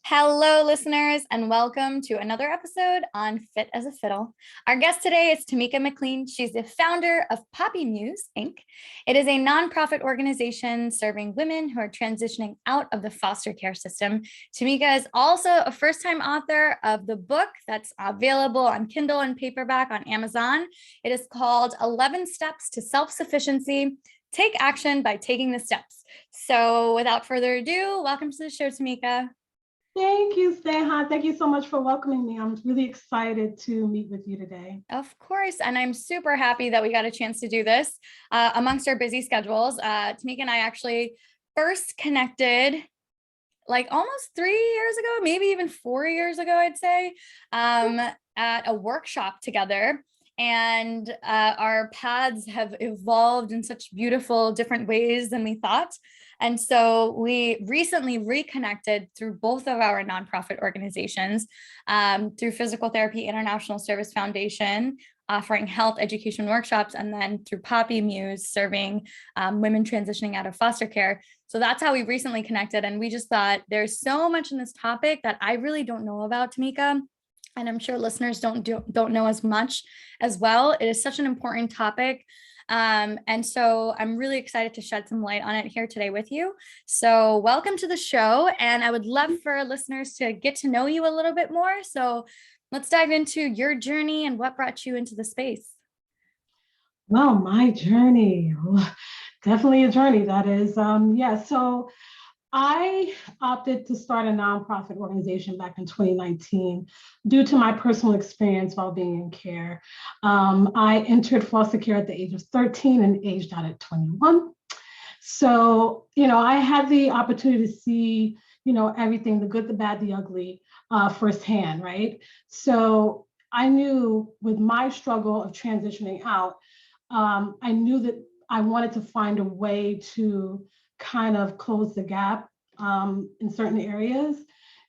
Hello, listeners, and welcome to another episode on Fit as a Fiddle. Our guest today is Tameka Mclean. She's the founder of Muse, Inc. It is a nonprofit organization serving women who are transitioning out of the foster care system. Tameka is also a first-time author of the book that's available on Kindle and paperback on Amazon. It is called 11 Steps to Self-Sufficiency. Take action by taking the steps. So without further ado, welcome to the show, Tameka. Thank you, Sneha. Thank you so much for welcoming me. I'm really excited to meet with you today. Of course. And I'm super happy that we got a chance to do this amongst our busy schedules. Tameka and I actually first connected like almost 3 years ago, maybe even 4 years ago, I'd say, at a workshop together. And our paths have evolved in such beautiful different ways than we thought. And so we recently reconnected through both of our nonprofit organizations, through Physical Therapy International Service Foundation, offering health education workshops, and then through Muse, serving women transitioning out of foster care. So that's how we recently connected. And we just thought there's so much in this topic that I really don't know about, Tameka. And I'm sure listeners don't know as much as well. It is such an important topic. And so I'm really excited to shed some light on it here today with you. So welcome to the show. And I would love for listeners to get to know you a little bit more. So let's dive into your journey and what brought you into the space. Well, my journey, definitely a journey, that is. So I opted to start a nonprofit organization back in 2019 due to my personal experience while being in care. I entered foster care at the age of 13 and aged out at 21. So, I had the opportunity to see, everything, the good, the bad, the ugly, firsthand, right? So I knew with my struggle of transitioning out, I knew that I wanted to find a way to kind of close the gap in certain areas.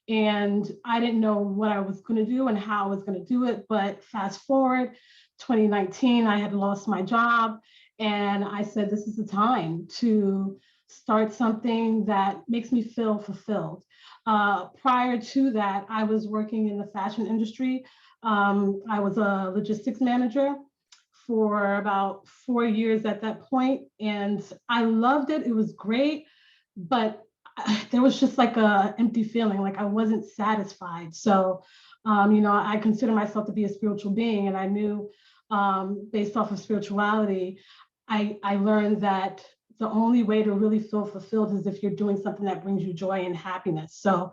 And I didn't know what I was going to do and how I was going to do it. But fast forward, 2019, I had lost my job. And I said, this is the time to start something that makes me feel fulfilled. Prior to that, I was working in the fashion industry. I was a logistics manager for about 4 years at that point. And I loved it. It was great. But there was just like a empty feeling, like I wasn't satisfied. So, I consider myself to be a spiritual being. And I knew based off of spirituality, I learned that the only way to really feel fulfilled is if you're doing something that brings you joy and happiness. So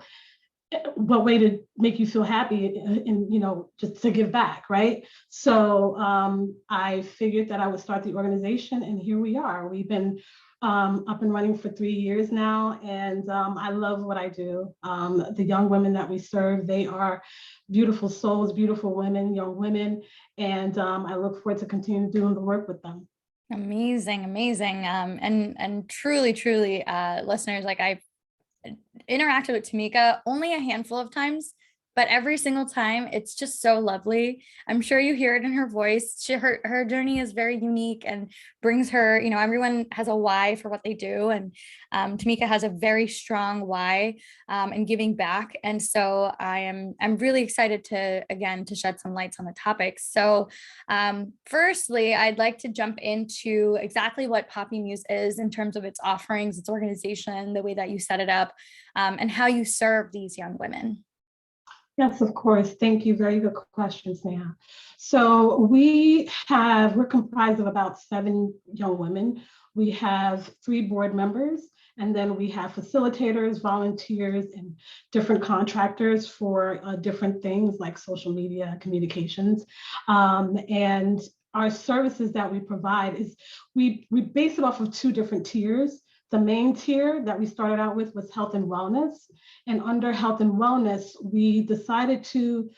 what way to make you feel happy and, just to give back, right? So I figured that I would start the organization, and here we are. We've been up and running for 3 years now, and I love what I do. The young women that we serve, they are beautiful souls, beautiful women, young women, and I look forward to continuing doing the work with them. Amazing. And truly, listeners, like I've interacted with Tameka only a handful of times, but every single time it's just so lovely. I'm sure you hear it in her voice. Her journey is very unique and brings her, everyone has a why for what they do. And Tameka has a very strong why in giving back. And so I'm really excited to shed some lights on the topic. So firstly, I'd like to jump into exactly what Muse is in terms of its offerings, its organization, the way that you set it up, and how you serve these young women. Yes, of course. Thank you. Very good questions, Neha. So we're comprised of about 7 young women. We have 3 board members, and then we have facilitators, volunteers, and different contractors for different things like social media, communications. And our services that we provide is we base it off of 2 different tiers. The main tier that we started out with was health and wellness. And under health and wellness, we decided to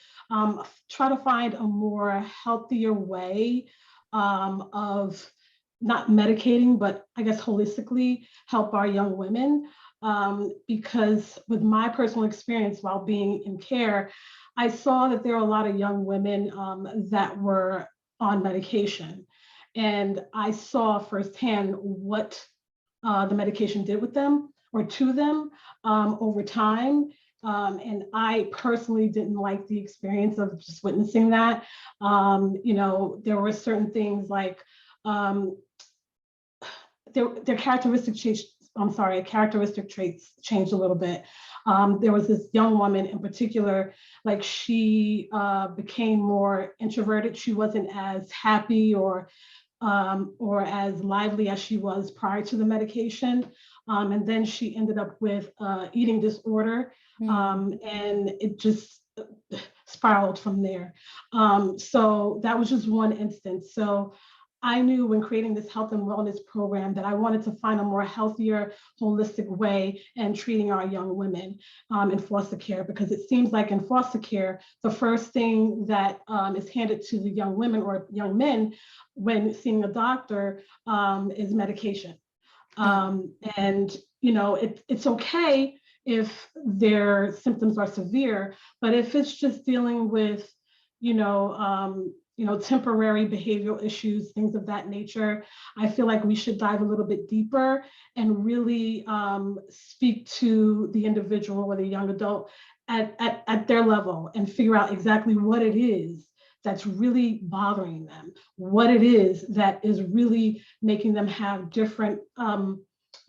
try to find a more healthier way of not medicating, but I guess holistically help our young women. Because with my personal experience while being in care, I saw that there are a lot of young women that were on medication. And I saw firsthand what the medication did with them or to them over time. And I personally didn't like the experience of just witnessing that. There were certain things like their characteristic traits changed a little bit. There was this young woman in particular, like she became more introverted. She wasn't as happy or as lively as she was prior to the medication. And then she ended up with eating disorder, and it just spiraled from there. So that was just one instance. So I knew when creating this health and wellness program that I wanted to find a more healthier, holistic way in treating our young women in foster care, because it seems like in foster care, the first thing that is handed to the young women or young men when seeing a doctor is medication. And, it's okay if their symptoms are severe, but if it's just dealing with, temporary behavioral issues, things of that nature, I feel like we should dive a little bit deeper and really speak to the individual or the young adult at their level and figure out exactly what it is that's really bothering them, what it is that is really making them have different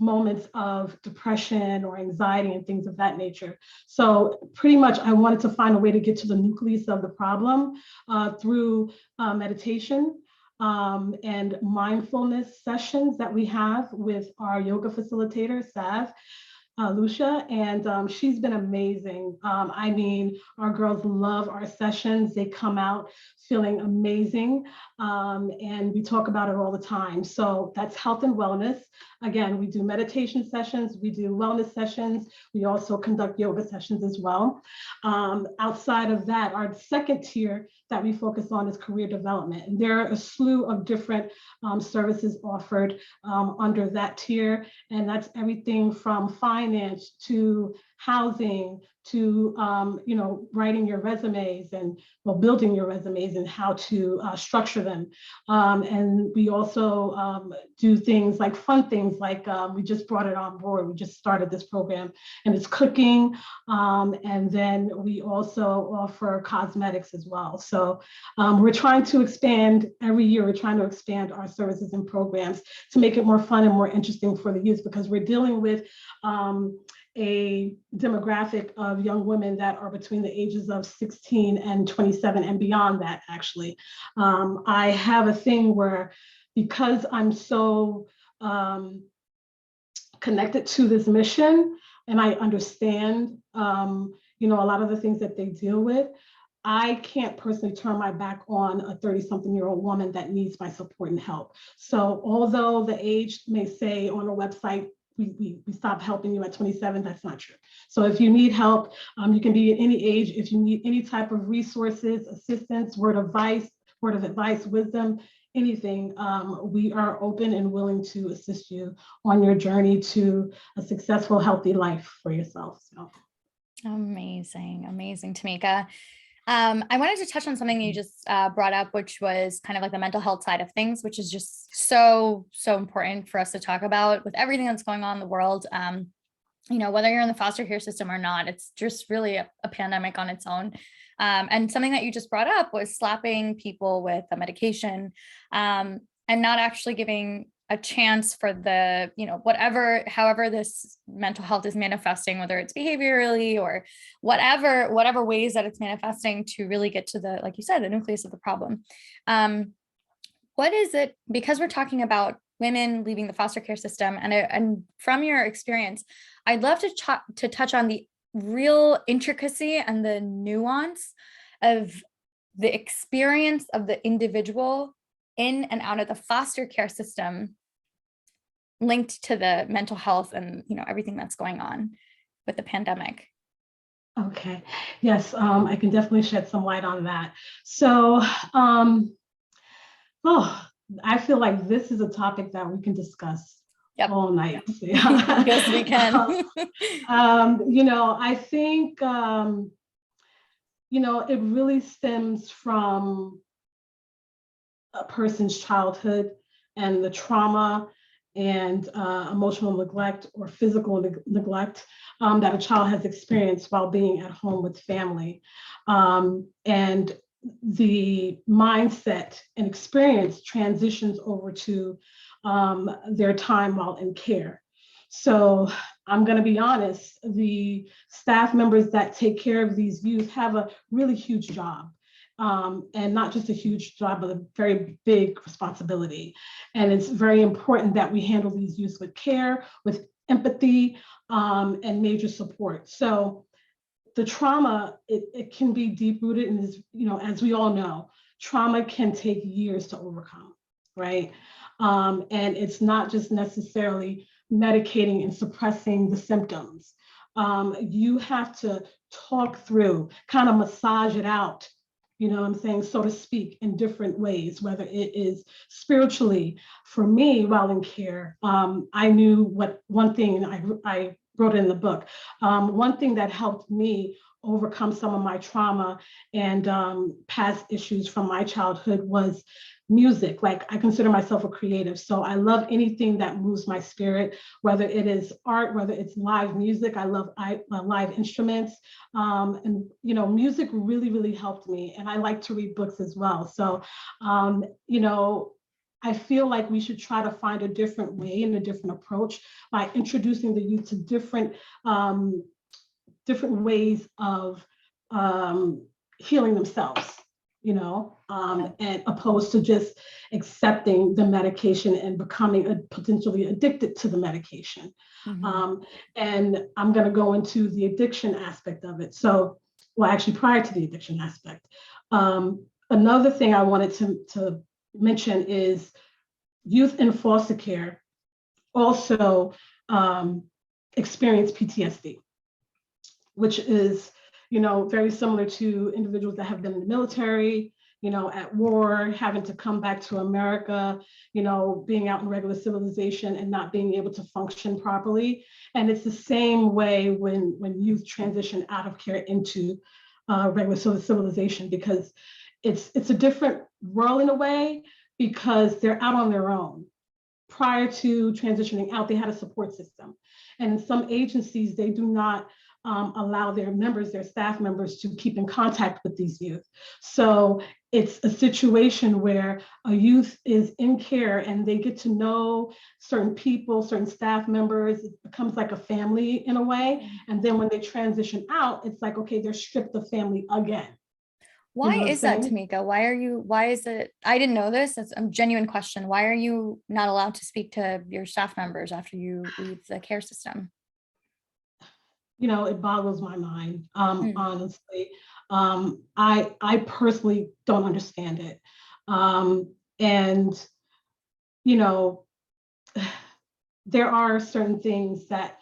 moments of depression or anxiety and things of that nature. So pretty much I wanted to find a way to get to the nucleus of the problem through meditation and mindfulness sessions that we have with our yoga facilitator, Sav. Lucia, and she's been amazing. Our girls love our sessions. They come out feeling amazing, and we talk about it all the time. So that's health and wellness. Again, we do meditation sessions, we do wellness sessions, we also conduct yoga sessions as well. Outside of that, our second tier that we focus on is career development. And there are a slew of different services offered under that tier. And that's everything from finance to housing to writing your resumes and building your resumes and how to structure them. And we also do things like fun things like we just brought it on board. We just started this program and it's cooking. And then we also offer cosmetics as well. So we're trying to expand every year. We're trying to expand our services and programs to make it more fun and more interesting for the youth, because we're dealing with a demographic of young women that are between the ages of 16 and 27 and beyond that, actually. I have a thing where, because I'm so connected to this mission and I understand, a lot of the things that they deal with, I can't personally turn my back on a 30-something-year-old woman that needs my support and help. So although the age may say on a website, we stop helping you at 27, that's not true. So if you need help, you can be at any age. If you need any type of resources, assistance, word of advice, wisdom, anything, we are open and willing to assist you on your journey to a successful, healthy life for yourself. So. Amazing, Tameka. I wanted to touch on something you just brought up, which was kind of like the mental health side of things, which is just so important for us to talk about with everything that's going on in the world. Whether you're in the foster care system or not, it's just really a pandemic on its own. And something that you just brought up was slapping people with a medication and not actually giving a chance for the, however this mental health is manifesting, whether it's behaviorally or whatever ways that it's manifesting, to really get to the, like you said, the nucleus of the problem. What is it, because we're talking about women leaving the foster care system, and from your experience, I'd love to touch on the real intricacy and the nuance of the experience of the individual in and out of the foster care system linked to the mental health and everything that's going on with the pandemic. Okay, yes, I can definitely shed some light on that. So, I feel like this is a topic that we can discuss all night. Yes, we can. I think, it really stems from a person's childhood and the trauma and emotional neglect or physical neglect that a child has experienced while being at home with family. And the mindset and experience transitions over to their time while in care. So I'm going to be honest, the staff members that take care of these youth have a really huge job. And not just a huge job, but a very big responsibility. And it's very important that we handle these youth with care, with empathy, and major support. So the trauma, it can be deep rooted, and is, as we all know, trauma can take years to overcome, right? And it's not just necessarily medicating and suppressing the symptoms. You have to talk through, kind of massage it out, what I'm saying, so to speak, in different ways, whether it is spiritually. For me, while in care, I knew what one thing, I wrote it in the book, one thing that helped me overcome some of my trauma and past issues from my childhood was music. Like, I consider myself a creative, so I love anything that moves my spirit, whether it is art, whether it's live music. I love live instruments, and music really helped me. And I like to read books as well. So I feel like we should try to find a different way and a different approach by introducing the youth to different ways of healing themselves, and opposed to just accepting the medication and becoming potentially addicted to the medication. Mm-hmm. And I'm going to go into the addiction aspect of it. So, well, actually, prior to the addiction aspect, another thing I wanted to mention is youth in foster care also experience PTSD, which is, very similar to individuals that have been in the military, at war, having to come back to America, being out in regular civilization and not being able to function properly. And it's the same way when youth transition out of care into regular civilization, because it's a different world in a way, because they're out on their own. Prior to transitioning out, they had a support system. And in some agencies, they do not allow their staff members to keep in contact with these youth. So it's a situation where a youth is in care and they get to know certain people, certain staff members. It becomes like a family in a way. And then when they transition out, it's like, okay, they're stripped of family again. Why is that, Tameka? Why is it? I didn't know this. It's a genuine question. Why are you not allowed to speak to your staff members after you leave the care system? It boggles my mind, honestly. I personally don't understand it. And, there are certain things that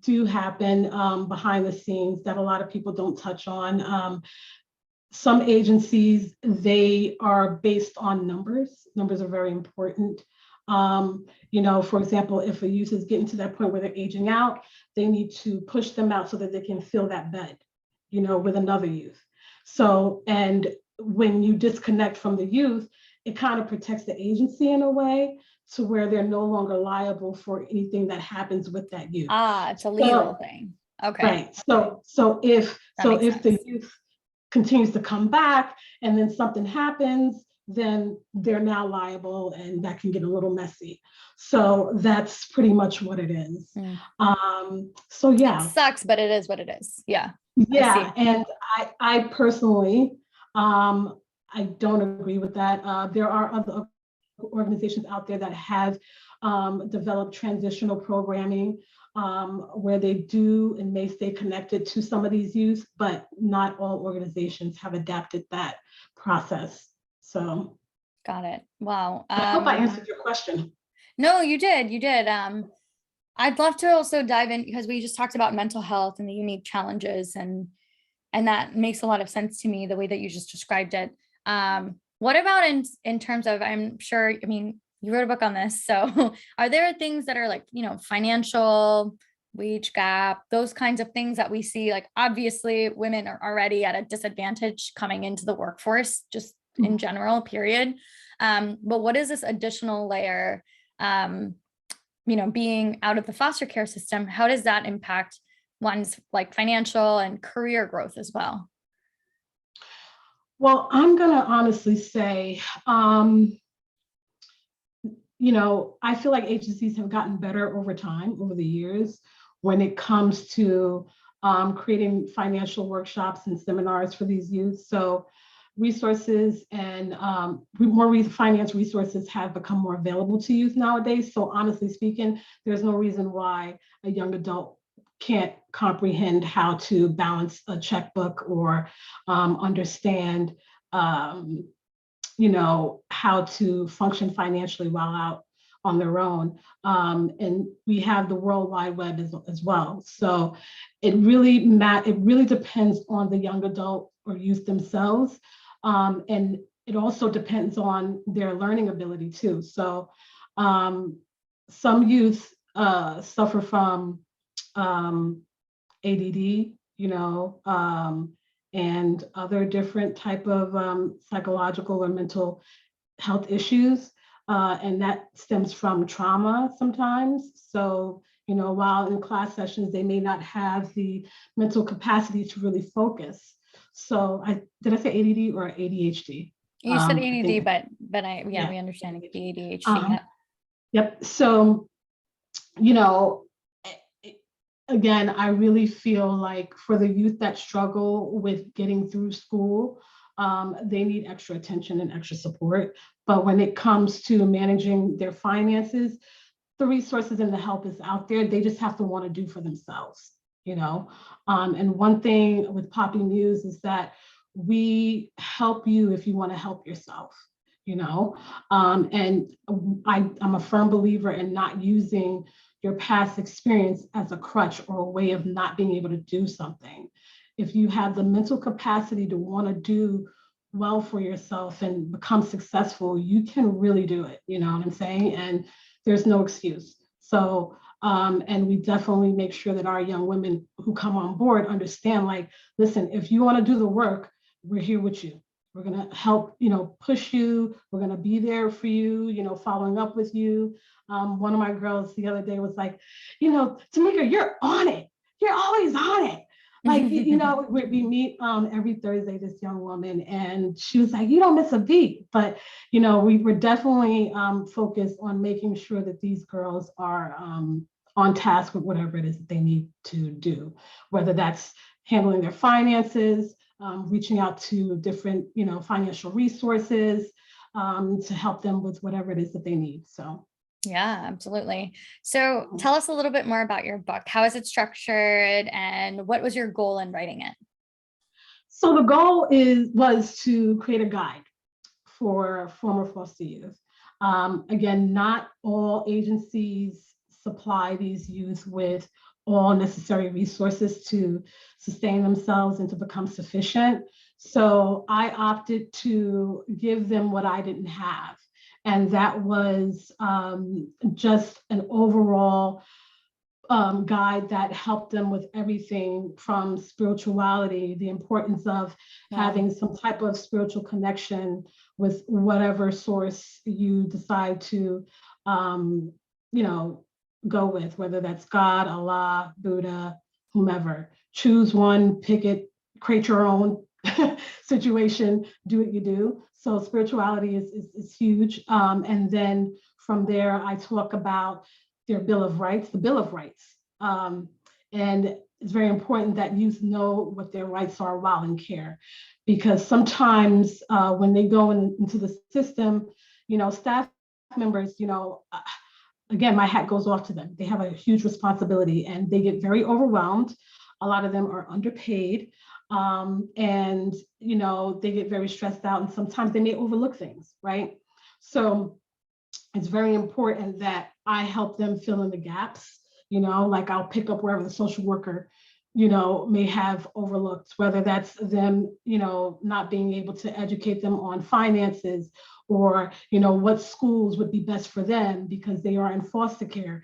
do happen behind the scenes that a lot of people don't touch on. Some agencies, they are based on numbers. Numbers are very important. For example, if a youth is getting to that point where they're aging out, they need to push them out so that they can fill that bed, with another youth. So, and when you disconnect from the youth, it kind of protects the agency in a way to where they're no longer liable for anything that happens with that youth. It's a legal thing. Okay. Right. So if the youth continues to come back and then something happens, then they're now liable, and that can get a little messy. So that's pretty much what it is. So yeah. It sucks, but it is what it is. Yeah. Yeah. And I personally, I don't agree with that. There are other organizations out there that have developed transitional programming where they do and may stay connected to some of these youth, but not all organizations have adapted that process. So. Got it. Wow. I hope I answered your question. No, you did. You did. I'd love to also dive in, because we just talked about mental health and the unique challenges, and that makes a lot of sense to me, the way that you just described it. What about in terms of, I'm sure, I mean, you wrote a book on this. So are there things that are like, financial, wage gap, those kinds of things that we see? Like, obviously women are already at a disadvantage coming into the workforce, just in general, period. But what is this additional layer being out of the foster care system, how does that impact one's like financial and career growth as well? Well, I'm going to honestly say, I feel like agencies have gotten better over time, over the years, when it comes to creating financial workshops and seminars for these youth. So resources and more finance resources have become more available to youth nowadays. So honestly speaking, there's no reason why a young adult can't comprehend how to balance a checkbook or understand how to function financially while out on their own. And we have the World Wide Web as well. So it really depends on the young adult or youth themselves. And it also depends on their learning ability too. So some youth suffer from ADD, and other different type of psychological or mental health issues. And that stems from trauma sometimes. So, while in class sessions, they may not have the mental capacity to really focus. So did I say ADD or ADHD? You said ADD, but we understand it could be ADHD. Yep. So, again, I really feel like for the youth that struggle with getting through school, they need extra attention and extra support. But when it comes to managing their finances, the resources and the help is out there. They just have to want to do for themselves, And one thing with Poppy Muse is that we help you if you want to help yourself, And I'm a firm believer in not using your past experience as a crutch or a way of not being able to do something. If you have the mental capacity to want to do well for yourself and become successful, you can really do it. You know what I'm saying? And there's no excuse. So, and we definitely make sure that our young women who come on board understand, like, listen, if you want to do the work, we're here with you. We're going to help, push you. We're going to be there for you, following up with you. One of my girls the other day was like, Tameka, you're on it. You're always on it. Like, we meet every Thursday, this young woman, and she was like, you don't miss a beat. But, we're definitely focused on making sure that these girls are on task with whatever it is that they need to do, whether that's handling their finances, reaching out to different, financial resources to help them with whatever it is that they need. So. Yeah, absolutely. So tell us a little bit more about your book. How is it structured and what was your goal in writing it? So the goal was to create a guide for former foster youth. Again, not all agencies supply these youth with all necessary resources to sustain themselves and to become sufficient. So I opted to give them what I didn't have. And that was just an overall guide that helped them with everything from spirituality, the importance of having some type of spiritual connection with whatever source you decide to, go with, whether that's God, Allah, Buddha, whomever. Choose one, pick it, create your own situation, do what you do. So spirituality is huge. And then from there, I talk about their Bill of Rights, the Bill of Rights. And it's very important that youth know what their rights are while in care, because sometimes when they go into the system, staff members, again, my hat goes off to them. They have a huge responsibility and they get very overwhelmed. A lot of them are underpaid. And they get very stressed out, and sometimes they may overlook things, right? So it's very important that I help them fill in the gaps, like I'll pick up wherever the social worker, may have overlooked, whether that's them, not being able to educate them on finances, or, what schools would be best for them because they are in foster care.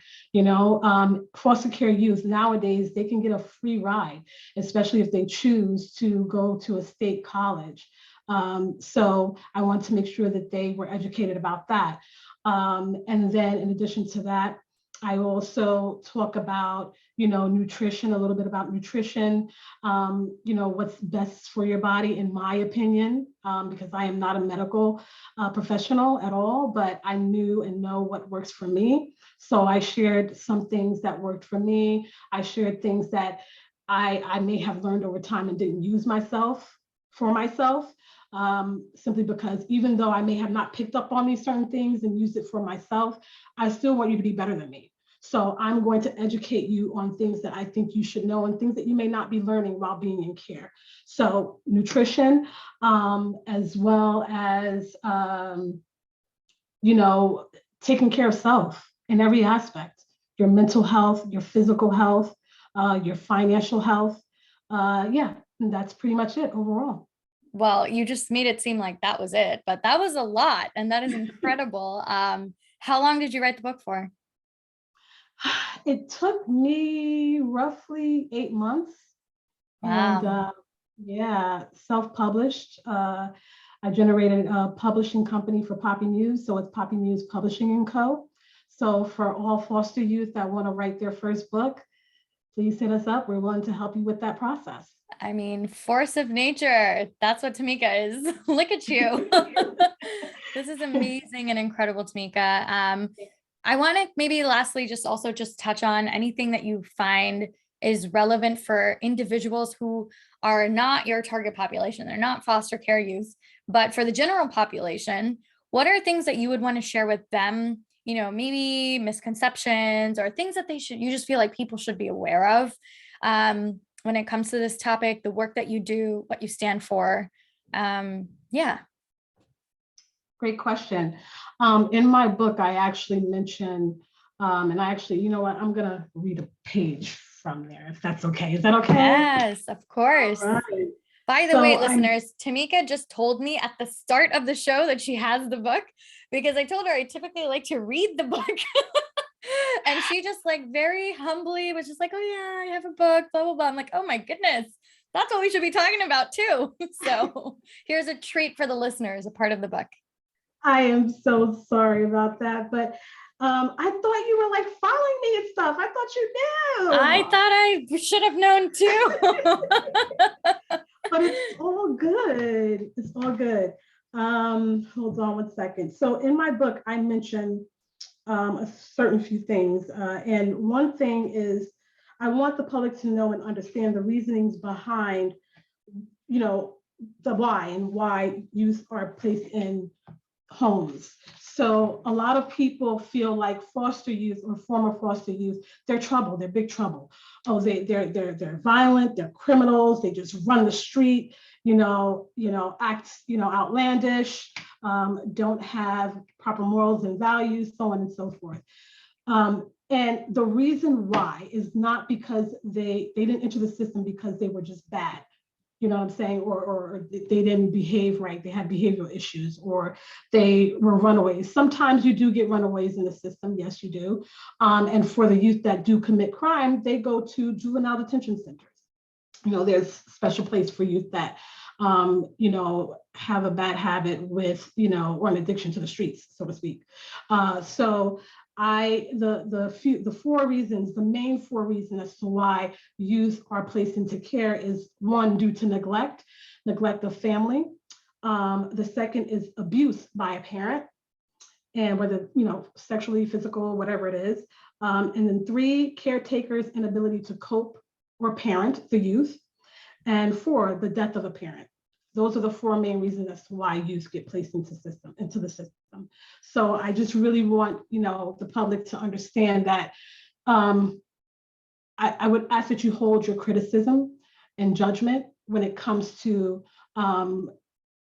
Foster care youth nowadays, they can get a free ride, especially if they choose to go to a state college. So I want to make sure that they were educated about that. And then in addition to that, I also talk about, nutrition, a little bit about nutrition, what's best for your body, in my opinion, because I am not a medical professional at all, but I knew and know what works for me. So I shared some things that worked for me. I shared things that I may have learned over time and didn't use for myself. Simply because even though I may have not picked up on these certain things and used it for myself, I still want you to be better than me. So I'm going to educate you on things that I think you should know and things that you may not be learning while being in care. So nutrition, as well as, taking care of self in every aspect, your mental health, your physical health, your financial health. Yeah, and that's pretty much it overall. Well, you just made it seem like that was it, but that was a lot, and that is incredible. How long did you write the book for? It took me roughly 8 months, and Wow. yeah, self-published. I generated a publishing company for Poppy Muse, so it's Poppy Muse Publishing and Co. So for all foster youth that want to write their first book, please hit us up. We're willing to help you with that process. I mean, force of nature. That's what Tameka is. Look at you. This is amazing and incredible, Tameka. I want to maybe lastly just also just touch on anything that you find is relevant for individuals who are not your target population. They're not foster care youth, but for the general population, what are things that you would want to share with them? Maybe misconceptions or things that you just feel like people should be aware of when it comes to this topic, the work that you do, what you stand for. Yeah. Great question. In my book, I actually mentioned, and I actually, you know what, I'm going to read a page from there, if that's okay. Is that okay? Yes, of course. All right. By the way, listeners, Tameka just told me at the start of the show that she has the book because I told her I typically like to read the book. And she just like very humbly was just like, oh yeah, I have a book, blah, blah, blah. I'm like, oh my goodness, that's what we should be talking about too. So here's a treat for the listeners, a part of the book. I am so sorry about that, but I thought you were like following me and stuff. I thought you knew. I thought I should have known too. But it's all good. It's all good. Hold on one second. So in my book, I mentioned a certain few things. And one thing is I want the public to know and understand the reasonings behind, the why and why youth are placed in homes. So a lot of people feel like foster youth or former foster youth, they're trouble, they're big trouble. Oh, they're violent, they're criminals, they just run the street, act, outlandish, don't have proper morals and values, so on and so forth. And the reason why is not because they didn't enter the system because they were just bad. You know what I'm saying? Or they didn't behave right. They had behavioral issues or they were runaways. Sometimes you do get runaways in the system. Yes, you do. And for the youth that do commit crime, they go to juvenile detention centers. There's a special place for youth that, have a bad habit with, or an addiction to the streets, so to speak. So the four reasons, the main four reasons as to why youth are placed into care is one, due to neglect of family. The second is abuse by a parent, and whether, sexually, physical, whatever it is. And then three, caretakers' inability to cope or parent the youth. And four, the death of a parent. Those are the four main reasons as to why youth get placed into the system. So I just really want, the public to understand that I would ask that you hold your criticism and judgment when it comes to,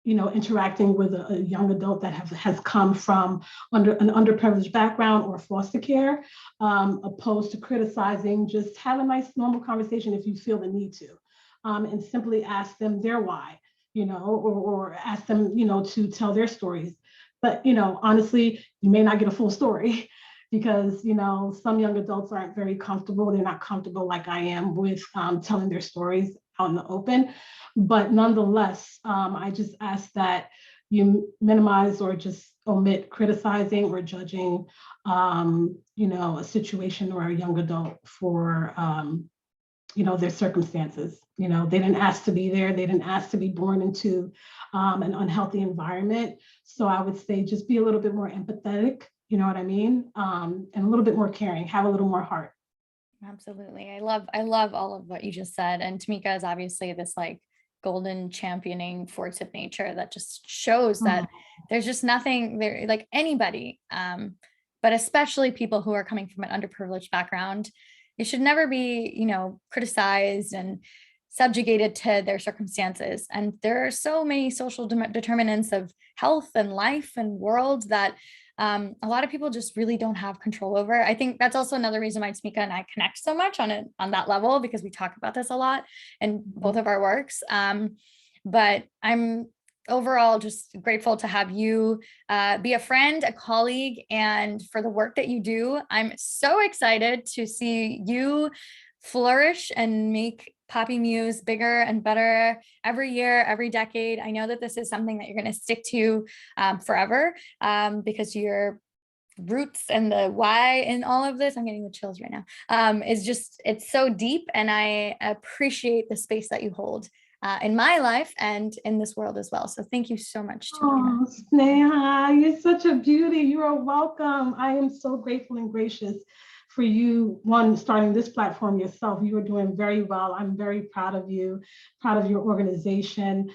interacting with a young adult that has come from an underprivileged background or foster care, opposed to criticizing. Just have a nice, normal conversation if you feel the need to, and simply ask them their why. Or ask them, to tell their stories. But, honestly, you may not get a full story because, some young adults aren't very comfortable. They're not comfortable like I am with telling their stories out in the open. But nonetheless, I just ask that you minimize or just omit criticizing or judging, a situation or a young adult for, their circumstances. They didn't ask to be there. They didn't ask to be born into an unhealthy environment. So I would say just be a little bit more empathetic, you know what I mean? And a little bit more caring, have a little more heart. Absolutely. I love all of what you just said. And Tameka is obviously this like golden championing force of nature that just shows that there's just nothing there, like anybody, but especially people who are coming from an underprivileged background, they should never be, criticized and subjugated to their circumstances. And there are so many social determinants of health and life and world that a lot of people just really don't have control over. I think that's also another reason why Tameka and I connect so much on that level, because we talk about this a lot in both of our works. But I'm overall just grateful to have you be a friend, a colleague, and for the work that you do. I'm so excited to see you flourish and make Poppy Muse bigger and better every year, every decade. I know that this is something that you're going to stick to forever, because your roots and the why in all of this, I'm getting the chills right now, it's so deep, and I appreciate the space that you hold in my life and in this world as well. So thank you so much. Oh, Sneha, you're such a beauty. You are welcome. I am so grateful and gracious for you, starting this platform yourself. You are doing very well. I'm very proud of you, proud of your organization.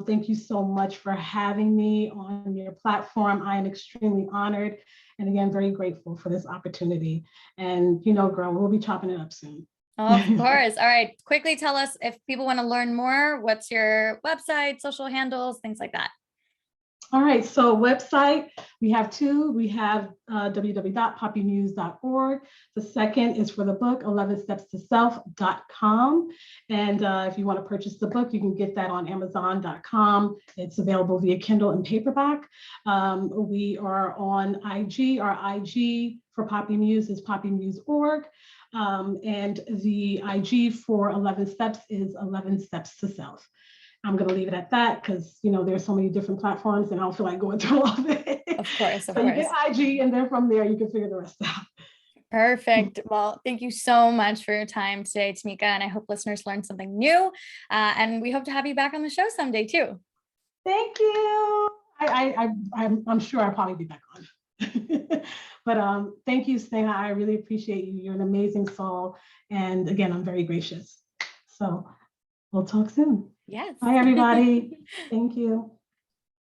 Thank you so much for having me on your platform. I am extremely honored, and again, very grateful for this opportunity. And girl, we'll be chopping it up soon. Of course. All right. Quickly tell us, if people want to learn more, what's your website, social handles, things like that? All right, so website, we have two. We have www.poppymuse.org. The second is for the book, 11stepstoself.com. And if you want to purchase the book, you can get that on amazon.com. It's available via Kindle and paperback. We are on IG. Our IG for Poppy Muse is poppymuse.org. And the IG for 11 Steps is 11 Steps to Self. I'm going to leave it at that because, there's so many different platforms and I don't feel like going through all of it. Of course. So you get IG, and then from there, you can figure the rest out. Perfect. Well, thank you so much for your time today, Tameka, and I hope listeners learned something new. And we hope to have you back on the show someday too. Thank you. I'm sure I'll probably be back on. But thank you, Sneha. I really appreciate you. You're an amazing soul. And again, I'm very gracious. So we'll talk soon. Yes. Bye, everybody. Thank you.